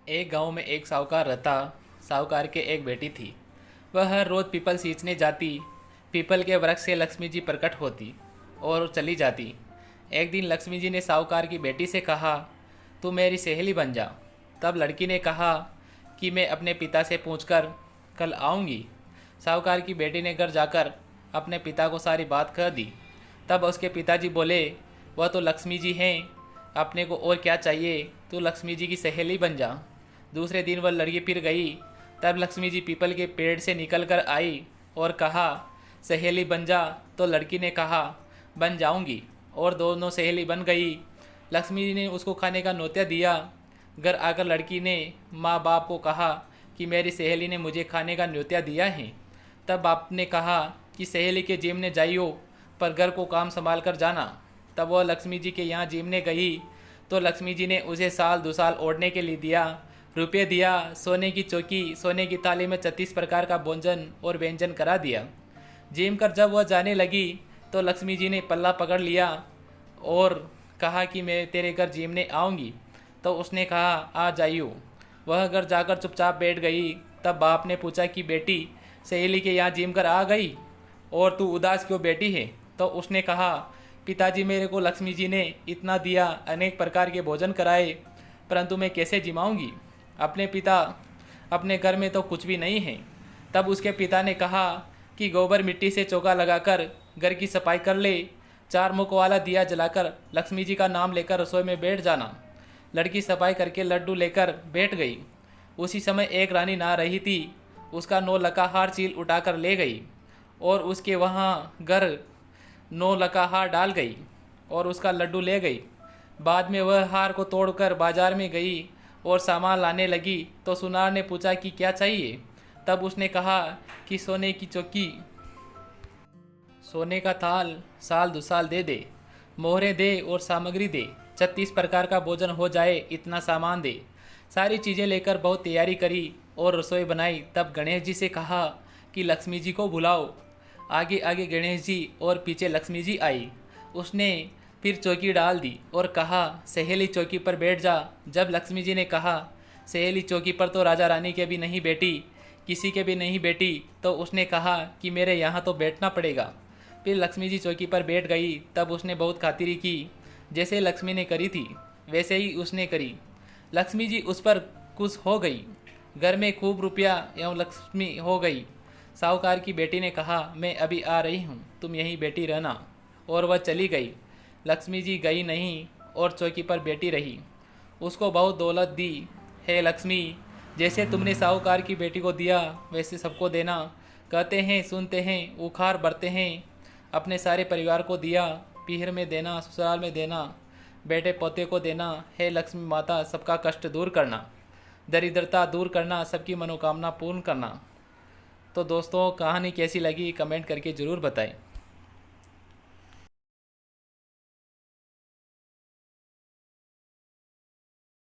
एक गांव में एक साहूकार रहता। साहूकार के एक बेटी थी। वह हर रोज़ पीपल सींचने जाती। पीपल के वृक्ष से लक्ष्मी जी प्रकट होती और चली जाती। एक दिन लक्ष्मी जी ने साहूकार की बेटी से कहा, तू मेरी सहेली बन जा। तब लड़की ने कहा कि मैं अपने पिता से पूछकर कल आऊँगी। साहूकार की बेटी ने घर जाकर अपने पिता को सारी बात कह दी। तब उसके पिताजी बोले, वह तो लक्ष्मी जी हैं, अपने को और क्या चाहिए, तू लक्ष्मी जी की सहेली बन जा। दूसरे दिन वह लड़की फिर गई। तब लक्ष्मी जी पीपल के पेड़ से निकल कर आई और कहा, सहेली बन जा। तो लड़की ने कहा, बन जाऊंगी, और दोनों सहेली बन गई। लक्ष्मी जी ने उसको खाने का न्योता दिया। घर आकर लड़की ने माँ बाप को कहा कि मेरी सहेली ने मुझे खाने का न्योता दिया है। तब बाप ने कहा कि सहेली के जिम ने जाइयो, पर घर को काम संभाल कर जाना। तब वह लक्ष्मी जी के यहाँ जिमने गई तो लक्ष्मी जी ने उसे साल 2 साल ओढ़ने के लिए दिया, रुपये दिया, सोने की चौकी, सोने की थाली में 36 प्रकार का भोजन और व्यंजन करा दिया। जिम कर जब वह जाने लगी तो लक्ष्मी जी ने पल्ला पकड़ लिया और कहा कि मैं तेरे घर जिमने आऊँगी। तो उसने कहा, आ जाइयो। वह घर जाकर चुपचाप बैठ गई। तब बाप ने पूछा कि बेटी, सहेली के यहाँ जिम कर आ गई और तू उदास क्यों बैठी है? तो उसने कहा, पिताजी मेरे को लक्ष्मी जी ने इतना दिया, अनेक प्रकार के भोजन कराए, परंतु मैं कैसे जिमाऊंगी? अपने घर में तो कुछ भी नहीं है। तब उसके पिता ने कहा कि गोबर मिट्टी से चौका लगाकर घर की सफाई कर ले, 4 मुख वाला दिया जलाकर लक्ष्मी जी का नाम लेकर रसोई में बैठ जाना। लड़की सफाई करके लड्डू लेकर बैठ गई। उसी समय एक रानी नहा रही थी। उसका 9 लका हार चील उठाकर ले गई और उसके वहाँ घर 9 लका हार डाल गई और उसका लड्डू ले गई। बाद में वह हार को तोड़कर बाजार में गई और सामान लाने लगी तो सुनार ने पूछा कि क्या चाहिए? तब उसने कहा कि सोने की चौकी, सोने का थाल, साल 2 साल दे दे, मोहरे दे और सामग्री दे, 36 प्रकार का भोजन हो जाए, इतना सामान दे। सारी चीज़ें लेकर बहुत तैयारी करी और रसोई बनाई। तब गणेश जी से कहा कि लक्ष्मी जी को बुलाओ। आगे आगे गणेश जी और पीछे लक्ष्मी जी आई। उसने फिर चौकी डाल दी और कहा, सहेली चौकी पर बैठ जा। जब लक्ष्मी जी ने कहा, सहेली चौकी पर तो राजा रानी के भी नहीं बैठी, किसी के भी नहीं बैठी, तो उसने कहा कि मेरे यहाँ तो बैठना पड़ेगा। फिर लक्ष्मी जी चौकी पर बैठ गई। तब उसने बहुत खातिरी की। जैसे लक्ष्मी ने करी थी वैसे ही उसने करी। लक्ष्मी जी उस पर खुश हो गई। घर में खूब रुपया एवं लक्ष्मी हो गई। साहूकार की बेटी ने कहा, मैं अभी आ रही हूँ, तुम यहीं बैठी रहना। और वह चली गई। लक्ष्मी जी गई नहीं और चौकी पर बैठी रही। उसको बहुत दौलत दी। हे लक्ष्मी, जैसे तुमने साहूकार की बेटी को दिया वैसे सबको देना। कहते हैं सुनते हैं, उखाड़ भरते हैं। अपने सारे परिवार को दिया, पीहर में देना, ससुराल में देना, बेटे पोते को देना। हे लक्ष्मी माता, सबका कष्ट दूर करना, दरिद्रता दूर करना, सबकी मनोकामना पूर्ण करना। तो दोस्तों, कहानी कैसी लगी कमेंट करके ज़रूर बताएं।